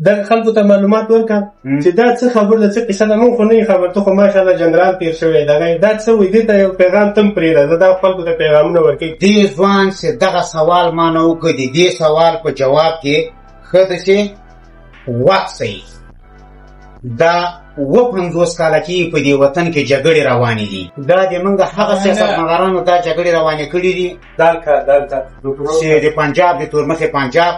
د خلکو ته معلومات ورکړه چې دا څه خبر ده څه کیسه ده. موږ خو نه خبر، ته خو ماشاءالله جنرال تیر شوی دا څه وایي. دې ته یو پیغام تم پرېږده، زه دا خلکو ته پیغامونه ورکوي. دې ځوان چې دغه سوال ما نه وکړ، د دې سوال په جواب کې ښه ده چې وخت صحیح دا 50 کاله کې په دې وطن کې جګړې روانې دي. دا د موږ هغه سیاستمدارانو دا جګړې روانې کړي دي چې د پنجاب د تورمخې پنجاب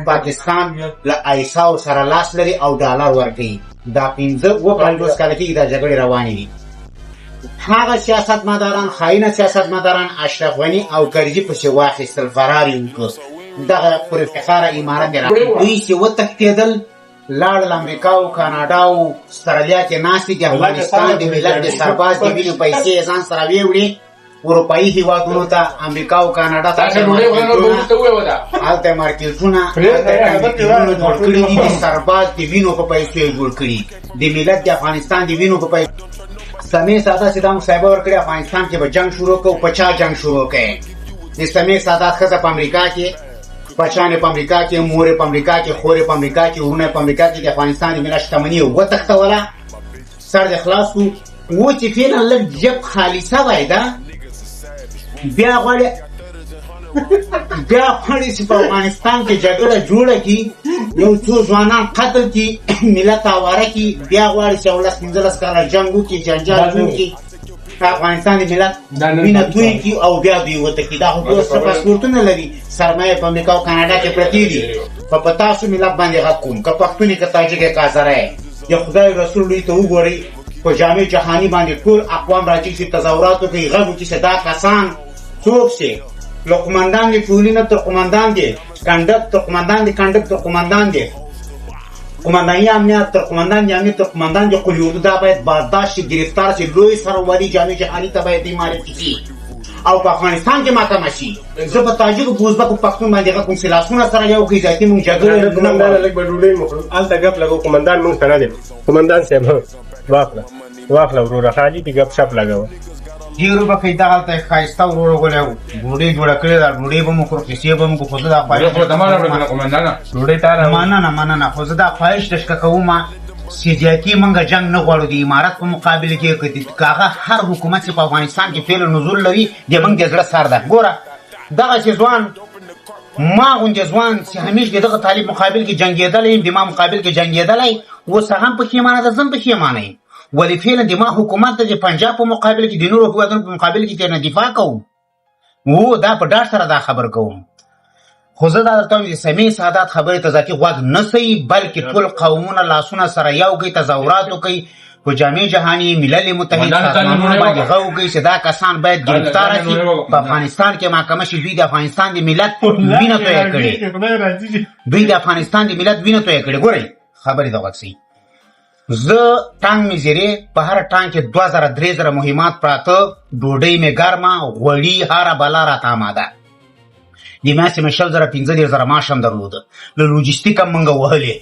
پاکستان له ایساو سره لاس لري او ډالر ورکوي. دا 50 کاله کې دا جګړې روانې دي. هغه سیاستمداران خاینه سیاستمداران اشرف غني او کرزي پسې واخیستل، فراري وکړ، دغه پر افتخاره امارت یې راکړ. دوی چې وتښتېدل لاړل امریکا او کاناډا او استرالیا کې ناست دي. د افغانستان د ملت د سرباز د وینو پیسې ځان سره ویوړي اروپایي هېوادونو ته، امریکا او کاناډا ته هلته مارکیټونه جوړ کړي دي. د سرباز د وینو په پیسو یې جوړ کړي، د ملت د افغانستان د وینو په پیسو. سمې ساده صدام صاحبه ورکړي افغانستان کې به جنګ شروع کړو. په چا جنګ شروع کړي؟ د سمې ساده ښځه په امریکا کې، بچانې په امریکا کې، مورې په امریکا کې، خورې په امریکا کې، ورونه په امریکا کې. د افغانستان د ملت شتمني وتښتوله، سر د خلاص کړو. و چې فعلا لږ جب خالي سوی ده، بیا غواړي چې په افغانستان کې جګړه جوړه کړي، یو څو ځوانان قتل کړي، ملت اواره کړي، بیا غواړي چې 15 کاله جنګ وکړي، جنجال وکړي، افغانستان د ملت وینه توی کړي او بیا دوی وتښتي. دا خو دوه پاسپورټونه لري، سرمایه په امریکا او کاناډا کې پرتې دي. په تاسو ملت باندې غږ کوم، که پښتون که تاجک که هزاره یا خدای رسول دوی ته وګورئ په جامع جهاني باندې ټول اقوام راځي چې تظاهرات وکړي، غږ وکړي چې دا کسان څوک شي. له قمندان د ټولنه تر قمندان دي، کنډک تر قمندان دي، کنډک تر قمندان دي، قمنداني امنیت تر قمندان دي، امنیت تر قمندان دي. قلیوردو دا باید برداشت شي، گرفتار شي، لوی سروالي جامع جهاني ته باید معرفي شي او په افغانستان کې ماتمه شي. زه په تاجک او ازبک او پښتون باندې غږ کوم چې لاسونه سره یو کړي، ذاتي موږ جګړه قمندان لږ به ډوډۍ وخورو. هلته ګپ لګو، قمندان موږ ته نه دی. قمندان صاحب واخله وروره، خالي دې ګپ شپ لګوه. ډېرو به کوي دغلته یې ښایسته وروره غولی و، ډوډۍ جوړه کړې ده، ډوډۍ به مو کړو، کیسې به مو کړو. خو زه دا خواهش مننه، خو زه دا خواهش درشکه کوم چې ذاتي موږ جنګ نه غواړو. د امارت په مقابل کې که هغه هر حکومت چې په افغانستان کې فعل نزول لري، د موږ د زړه سر ده. ګوره دغه چې ځوان، ما غوندې ځوان چې همیش د دغه طالب مقابل کې جنګېدلی یم، د ما مقابل کې جنګېدلی، اوس هغه هم پښېمانه ده، زه هم پښېمانه یم. ولې فعلا د ما حکومت ته د پنجاب په مقابل کې، د نورو هېوادونو په مقابل کې ترې نه دفاع کوم. دا په ډاډ سره دا خبر کوم. خو زه دا درته وایم چې سمې سادات خبرې ته ذاتي غوږ نه سئ، بلکې ټول قومونه لاسونه سره یو کړئ، تظاهرات وکړئ، په جامع جهاني ملل متحد سازمانونو باندې غږ وکړئ چې دا کسان باید ګرفتاره شي، په افغانستان کې محاکمه شي. دوی د افغانستان د ملت وینه تویه کړې، دوی د افغانستان د ملت وینه تویه کړې. ګورئ خبرې ته غوږ سئ. زه ټانک مې زیرې، په هر ټانک کې 2000-3000 مهمات پراته، ډوډۍ مې ګرمه، غوړي هره بلا راته اماده. د میاشتې مې 20,000-15,000 معاش هم درلوده، له لوجستیک هم موږ وهلې.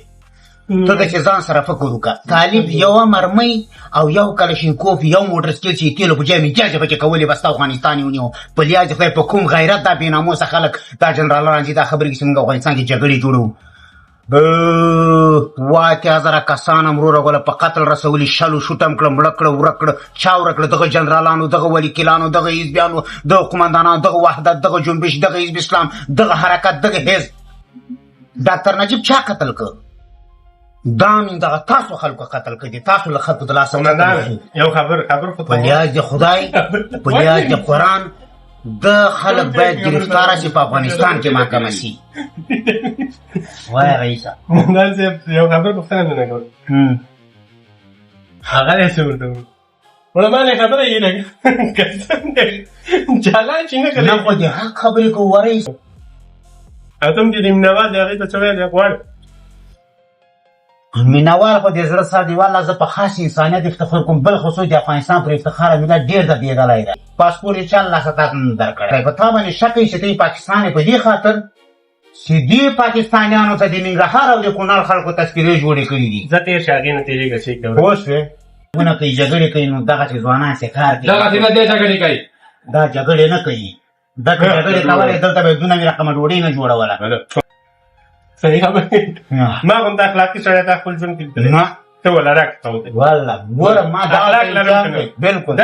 ته د چې ځان سره فکر وکړه، طالب یوه مرمۍ او یو کلشینکوف، یو موټر سایکل چې تیلو په جای میجاجې پکې کولې، بس تا افغانستان یې ونیو. په لیاج خدای په کوم غیرت دا بې ناموسه خلک، دا جنرالان چې دا خبرې کوي چې موږ افغانستان کې جګړې جوړوو. 8000 کسان امروره غوله په قتل رسولي، شلو شوټم کړه، مړه کړه، ورک کړه، چا ورک کړه؟ دغه جنرالانو، دغه ولیکلانو، دغه حزبیانو، دغه قمندانانو، دغه وحدت، دغه جنبش، دغه حزب اسلام، دغه حرکت، دغه حزب. ډاکټر نجیب چا قتل کړ؟ دا من دغه تاسو خلکو قتل کړي، تاسو له خلکو د لاسه یو خبر په لیاج د خدای، په لیاج د قرآن، د خلک باید گرفتاره شي، په افغانستان کې محاکمه شي. وایه رئیسه قمندان صاحب یو خبر پوښتنه نه کوم، هغه یې څه ورته وویل؟ وړه باندې خبره یې نه چالان چې نه کوي، نه خو د حق خبرې کوو رئیس. اتم چې د مینهوال د هغې ته څه ویل غواړې؟ مینهوال خو د زړه سادېواله زه په خاص انسانیت افتخار کوم، بل خصوص د افغانستان پر افتخاره ملت ډېر دردېدلی دی. پاسپورټ یې چا له لاسه تاسو نه درکړی. په تا باندې شک کوي چې ته پاکستان یې په دې خاطر چې دې پاکستانیانو ته د ننګرهار او د کونړ خلکو تذکرې جوړې کړي دي. زه تېر شي هغې نه تېرېږه چې پوه شوې؟ ونه کوي، جګړې کوي، نو دغسې ځوانان چې کار کوي، دغسې نه دی جګړې کوي، دا جګړې نه کوي. دا که جګړې کولې دلته به یې دونه رقمه ډوډۍ نه جوړوله. ما غوندې اخلاقي سړی تا خپل ژوند کې لیدلی نه ته ولا راکړه والله ګوره ما اخلاق لرم بالکل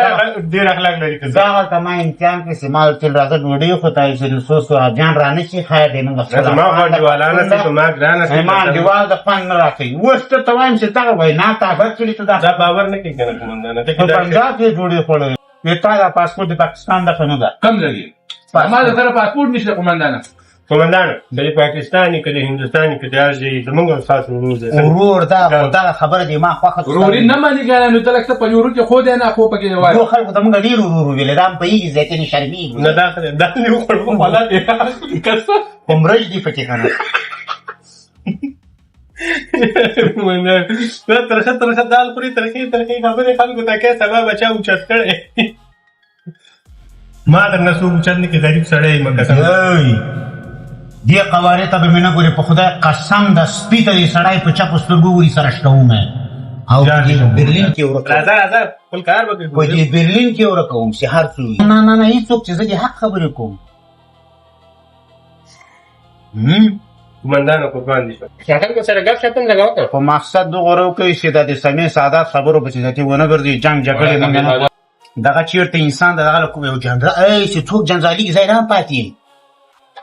ډېر اخلاق لري که دغه ته ما امتحان کې ما تل راځه ډوډۍ خو ته چې څو جان را نه شي خیر دی نو زما خو انډیوالانه سي ما ګرانه سي ما انډیوال د خوند نه راکوي اوس ته ته وایم چې دغه وینا تعبیر کړي ته دا باور نه کوي که نه قومندانه ته په پنجاب کې ډوډۍ خوړوي تا دا پاسپورټ د پاکستان دغه نه ده کم لګي ما د سره پاسپورټ نشته قومندانه د پاکستاني که د هندوستاني که د هر ځای زمونږ او ستاسو ورور دی ورور دغه خبره دی ما خوښه وروري نه مني که نو ته لږ څه په یورو کې خو دی نه خو پکې وایي نو خلکو ته موږ ډېر ورور ویلې دا هم پوهېږي ځای نه شرمېږي نه دا نه وخوړو والا دی خو مرچ دي پکې که نه ترخه دال خوري ترخې خبرې خلکو ته کوې سبا بچا اوچت کړی ما درنه څوک اوچت نه کړي غریب سړی یم قسم دې قوارې ته به مې نه ګورې په خدای قسم د سپي ته دې سړی په چپو سترګو وري سره شټوم او په دې برلین کې ورکوم راځه خپل کار به په دې برلین کې ورکوم چې هر څوک نه هېڅوک چې زه دې حق خبرې کوم قومندانه قربان دي شو خلکو سره ګپ شپ هم لګه وکړه په مقصد دغه وکوي چې دا د سمې ساده خبرو په څېرتي ونه ګرځي جنګ جګړې موږ دغه چېرته انسان د دغه له کوم یو جنرال چې څوک جنرالي ځای نه پاتې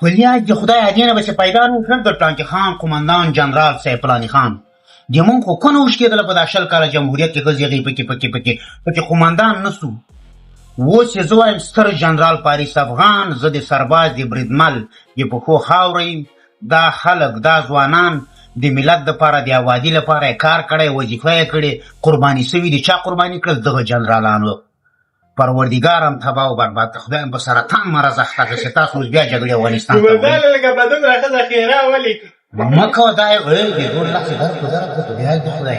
ولیاج د خدای عدیانه به چې پیدا نه کړم د ټانکي خان قومندان جنرال سیف فلاني خان د مونږ خو کونه وشکېدله په دا 20 کاله جمهوریت کې ښځې هغې پکې قومندان نه سو اوس چې زه وایم ستر جنرال پاریس افغان زه د سرباز د بریدمل د پښو خاوره دا خلک دا ځوانان د ملت دپاره د آبادي لپاره یې کار کړی وظیفه یې کړې قرباني سوي د چا قرباني کړل دغه جنرالانو پروردګار هم تباه او برباد که خدای هم په سرطان مرض اخته کړي چې تاسو اوس بیا جګړې افغانستان ته قومندانه لکه په دومره ښځه ښېرا ولې مه کوه دا یې د 2 لک درکړو بیا د خدای